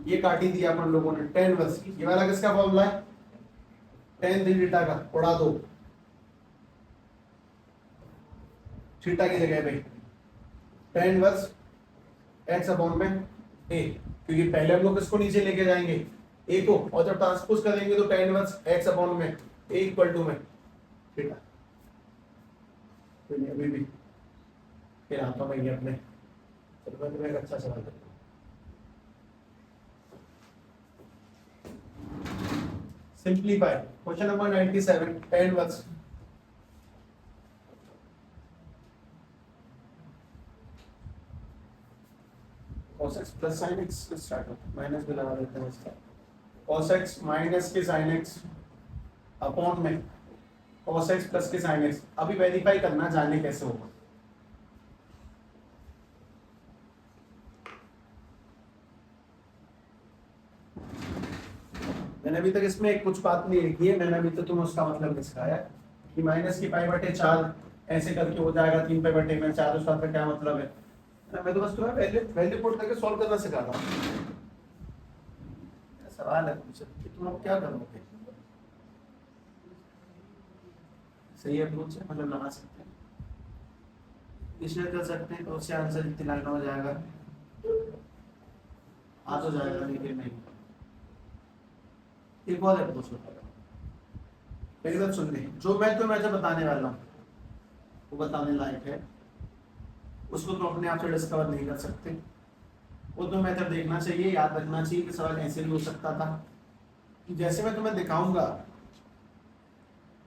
A: ये काटी दिया अपन लोगों ने tan इनवर्स। ये वाला किसका फॉर्मूला है? tan थीटा का, उड़ा दो थीटा की जगह पे tan इनवर्स x अपॉन में a, क्योंकि पहले हम लोग इसको नीचे लेके जाएंगे a को और जब ट्रांसपोज करेंगे तो tan इनवर्स x अपॉन में a इक्वल टू में थीटा। अभी भी फिर आता हूँ मैं अपने चलो एक अच्छा सवाल करता हूँ। Simplify question number 97 tan inverse cos x plus sin x से स्टार्ट हो, माइनस भी लगा देते हैं इसका cos x माइनस के sin x अपॉन में cos x प्लस के sin x। अभी वेरीफाई करना जाने कैसे होगा। मैंने अभी तक इसमें कुछ बात नहीं लिखी है, मैंने अभी तक तुम्हें उसका मतलब नहीं सिखाया कि माइनस की पाई बटे 4 ऐसे करके हो जाएगा 3 पाई बटे में 4 उसका क्या मतलब है। मैं तो बस तुम्हें वैल्यू पुट करके सॉल्व करना सिखा रहा हूं। सवाल है तुमसे कि तुम अब क्या करोगे। सही अप्रोच है, मतलब लगा सकते हैं, कर सकते हैं तो उससे आंसर इतनी लाइन हो जाएगा, आ तो जाएगा लेकिन नहीं। एक और अप्रोच बताओ, मेरी बात सुन ले, जो मैं तुम्हें ऐसे बताने वाला हूँ वो बताने लायक है, उसको तुम अपने आप से डिस्कवर नहीं कर सकते। वो तो मेथड देखना चाहिए, याद रखना चाहिए कि सवाल ऐसे भी हो सकता था कि जैसे मैं तुम्हें दिखाऊंगा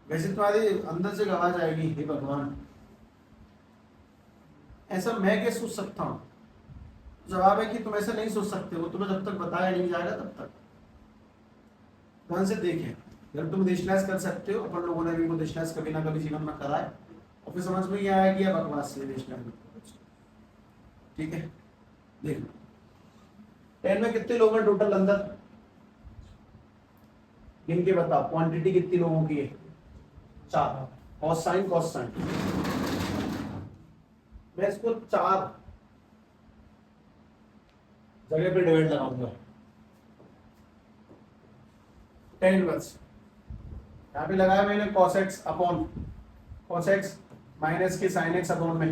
A: वैसे तुम्हारे अंदर से गवा जाएगी, हे भगवान ऐसा मैं क्या सोच सकता हूँ। जवाब है कि तुम ऐसा नहीं सोच सकते, वो तुम्हें जब तक बताया नहीं जाएगा तब तक। ध्यान से देखें, अगर तुम रेशनलाइज कर सकते हो, अपन लोगों ने भी वो रेशनलाइज कभी ना कभी जीवन में करा है और फिर समझ में ये आया कि यह बकवास से रेशनलाइज। ठीक है देखो 10 में कितने लोग हैं टोटल अंदर, गिन के बताओ क्वांटिटी कितनी लोगों की है? 4। कॉस साइन मैं इसको 4 जगह पे डिवाइड लगाऊंगा। tan इनवर्स यहाँ पे लगाया मैंने cos x upon cos x minus के sin x अपॉन में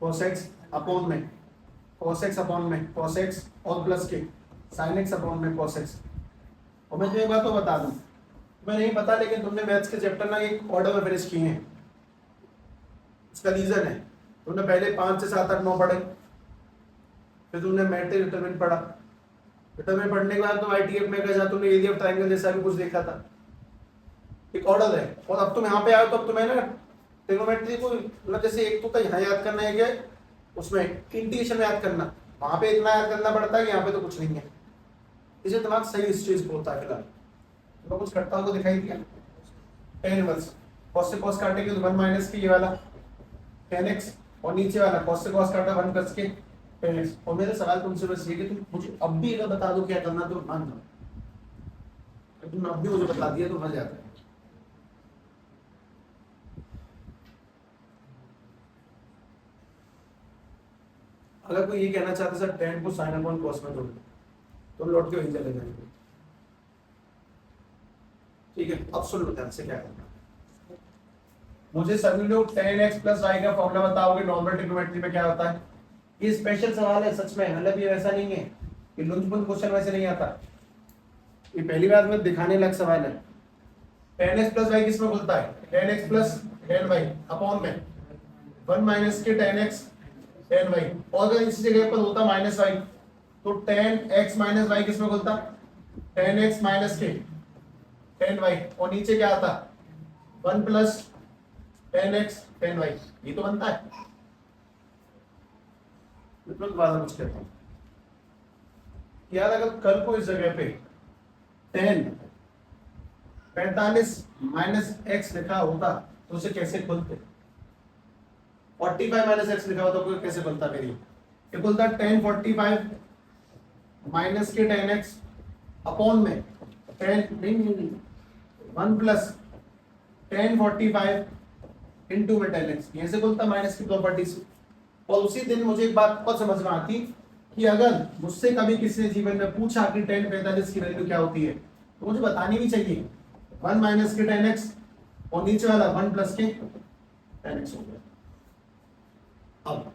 A: cos x अपॉन में cos x अपॉन में cos x और प्लस के sin x अपॉन में cos x। और मैं तुम्हें एक बात तो बता दूं, तुम्हें नहीं पता लेकिन तुमने मैथ्स के चैप्टर ना एक ऑर्डर में फिनिश किए हैं। उसका रीजन है तुमने पहले 5 से 7 8 9 पढ़े, फिर तुमने मैट्रिक्स डिटरमिनेंट पढ़ा, डिटरमिनेंट पढ़ने के बाद तुम आईटीएफ में गए, तुमने एरिया ऑफ ट्रायंगल जैसा भी कुछ देखा था, एक ऑर्डर है। और अब तुम यहाँ पे आए तो अब तुम्हें ना ट्रिग्नोमेट्री को मतलब जैसे एक तो यहाँ याद करना है कि उसमें इंटीग्रेशन में याद करना, वहां पे इतना याद करना पड़ता है कि यहाँ पे तो कुछ नहीं है। इसे दिमाग सही इस चीज को होता है। फिलहाल तो कुछ करता हूँ तो दिखाई दिया tan इनवर्स cos से cos काटेंगे तो 1 माइनस के ये वाला tan x और नीचे वाला cos से cos काटा 1 प्लस के tan x। और मेरा सवाल तुमसे बस ये कि तुम मुझे अब भी अगर बता दो क्या करना तो मान लो, तुमने अब भी मुझे बता दिया तो मजा आता है। अगर कोई ये कहना चाहता सर tan को sin अपॉन cos में तोड़ दो तो लौट के वहीं चले जाएंगे। ठीक है अब सुन लो ध्यान से क्या करना। मुझे सभी लोग tan x प्लस y का फॉर्मूला बताओगे नॉर्मल ट्रिग्नोमेट्री में क्या होता है। ये स्पेशल सवाल है सच में, मतलब ये वैसा नहीं है कि लुंच-बुंच क्वेश्चन वैसे नहीं आता। ये पहली बार में दिखाने लायक सवाल है। टेन एक्स प्लस वाई किस में खुलता है? Tan X plus tan Y upon में वन माइनस के टेन एक्स टेन वाई, और अगर इसी जगह पर होता माइनस वाई तो टेन एक्स माइनस वाई किस में खुलता? टेन एक्स माइनस के टेन वाई, और नीचे क्या आता? One plus tan X tan Y, ये तो बनता है। वाला कुछ कहता हूं यार, अगर कल को इस जगह पे टेन 45 माइनस एक्स लिखा होता तो उसे कैसे खुलते? 45 माइनस एक्स लिखा होता तो कैसे खुलता? मेरी ये खुलता 1045 माइनस के 10x अपॉन में 10 नहीं 1 प्लस 1045 इंटू में 10x, यहीं से खुलता माइनस की प्रॉपर्टी से। और उसी दिन मुझे एक बात और समझ में आती कि अगर मुझसे कभी किसी ने जीवन में पूछा कि 1045 की वैल्यू क्या होती है तो मुझे बतानी भी चाहिए 1 माइनस के 10x और नीचे वाला 1 प्लस के 10x हो गया। अब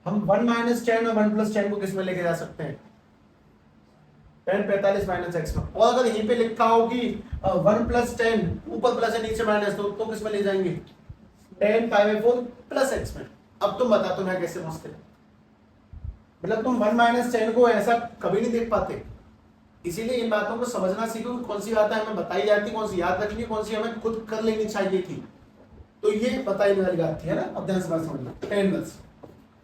A: हम 1 माइनस 10 और 1 प्लस 10 को किस में लेके जा सकते हैं? 1045 माइनस एक्स में। और अगर यहीं पे लिखा हो कि 1 प्लस 10 ऊपर प्लस है नीचे माइनस, तो किस में ले जाएंगे? 10 5/4 प्लस एक्स में। अब तुम बता तुम्हें कैसे पहुंचते? मतलब तुम 1 माइनस 10 को ऐसा कभी नहीं देख पाते। इसीलिए इन बातों को समझना सीखो, कौन सी बातें हमें बताई जाती, कौन सी याद रखनी, कौन सी हमें खुद कर लेनी चाहिए थी। तो ये बताई वाली बात थी, है ना? अब ध्यान से बात समझना। 10 बस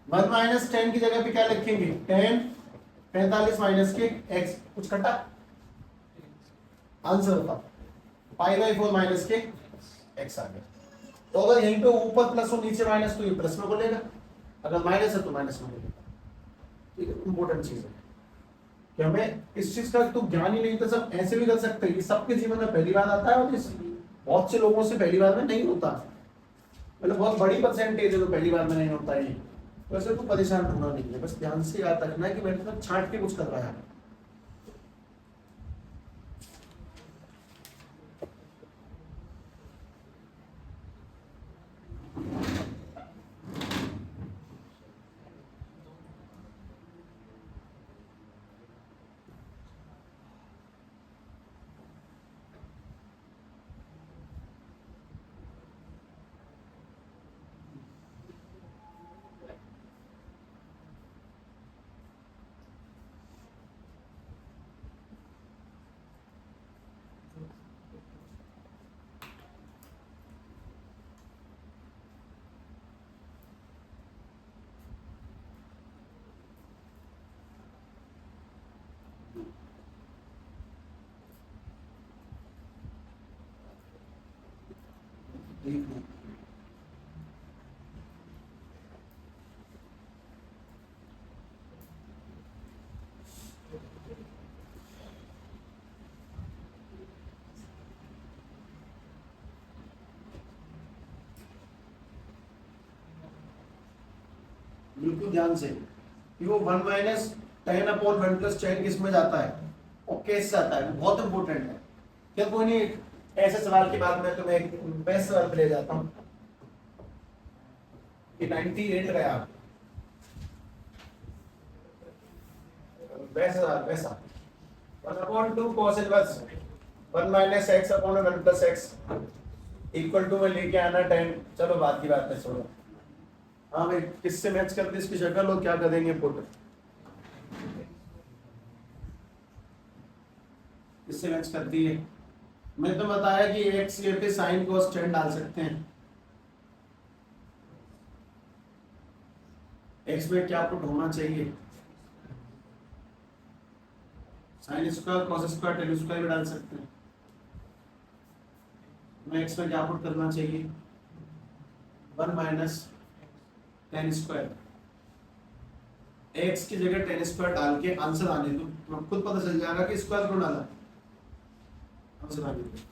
A: 1 माइनस 10 की जगह पे क्या लिखेंगे? 10 45 माइनस के x, कुछ कटा आंसर होता π/4 माइनस के x आ गया। तो अगर यहीं पे ऊपर प्लस और नीचे माइनस तो ये प्लस में बोलेगा, अगर माइनस है तो माइनस में बोलेगा। ठीक है, इंपॉर्टेंट चीज है कि हमें इस चीज का तो ज्ञान ही नहीं था। सब ऐसे भी कर सकते हैं, ये सबके जीवन में पहली बार आता है और इस बहुत से लोगों से पहली बार में नहीं होता। मतलब बहुत बड़ी परसेंटेज है तो पहली बार में नहीं होता है। वैसे तो परेशान होना नहीं है, बस ध्यान से याद रखना है कि मैंने तो छांट के कुछ कर रहा है। बिल्कुल ध्यान से कि वो 1 माइनस 10 अपॉन 1 प्लस 10 किस में जाता है और कैसे जाता है, बहुत इंपॉर्टेंट है। क्या कोई नहीं, ऐसे सवाल के बाद मैं तुम्हें एक बेस्ट सवाल पे ले जाता हूँ कि 98 गया बेस्ट सवाल वैसा 1/2 cos inverse 1 minus x upon 1 plus x equal to में लेके आना 10। चलो बात की बात है, छोड़ो। हाँ भाई, किससे मैच करते इसकी शक्ल और क्या कर देंगे पुट, किससे मैच करती है? मैंने तो बताया कि x ये पे साइन cos tan डाल सकते हैं। x में क्या पुट होना चाहिए? Sine square cos square tan square भी डाल सकते हैं। मैं x में क्या पुट करना चाहिए? 1 माइनस tan स्क्वायर। x की जगह tan स्क्वायर डाल के आंसर आने दो, तो खुद पता चल जाएगा कि स्क्वायर क्यों डाला, आंसर आने दो।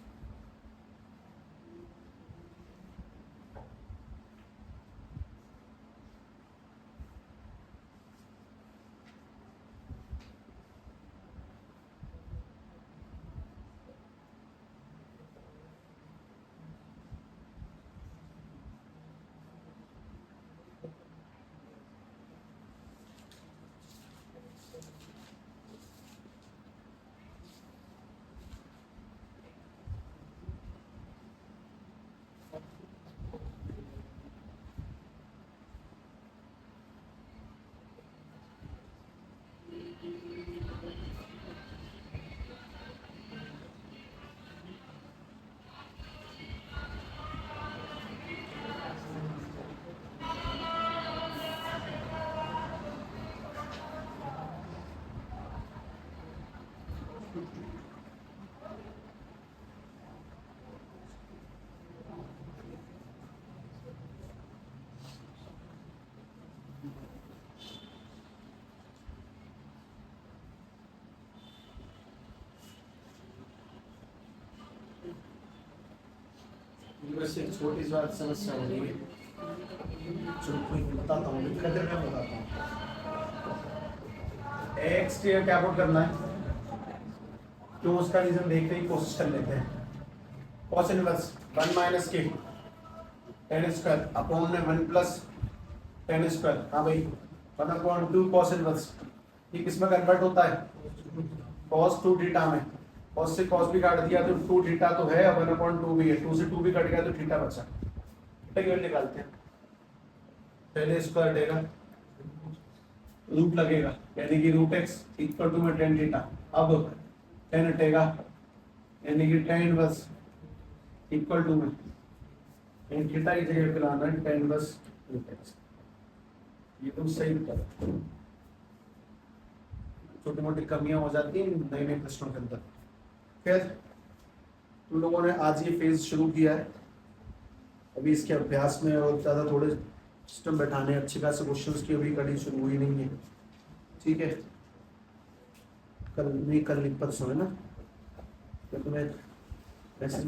A: बस एक छोटी सी बात समस्या हो रही है, चलो कोई नहीं, बताता हूँ, मैं बताता हूँ। एक्स क्या पुट करना है, क्यों उसका रीजन देखने की कोशिश कर लेते हैं। कॉस इनवर्स 1 माइनस के टेन स्क्वायर अपॉन में 1 प्लस टेन स्क्वायर। हाँ भाई 1/2 कॉस इनवर्स, ये किस में कन्वर्ट होता है, कॉस 2 थीटा में। कॉस से कॉस भी काट दिया तो 2 थीटा तो है, 1/2 भी है, 2 से 2 भी कट गया तो थीटा बचा। थीटा की वैल्यू निकालते हैं, पहले स्क्वायर देगा, रूट लगेगा, यानी कि रूट एक्स इक्वल टू में टेन थीटा। अब टेन हटेगा, यानी कि टेन इनवर्स इक्वल टू में टेन थीटा की जगह पे लाना है टेन इनवर्स रूट एक्स। ये तो सही उत्तर है। छोटी मोटी कमियां हो जाती हैं नए नए प्रश्नों के अंदर। खैर तुम लोगों ने आज ये फेज शुरू किया है, अभी इसके अभ्यास में और ज़्यादा थोड़े सिस्टम बैठाने, अच्छे खासे क्वेश्चंस की अभी कड़ी शुरू हुई नहीं है, ठीक है। कल नहीं, कल परसों है ना, तो तुम्हें मैसेज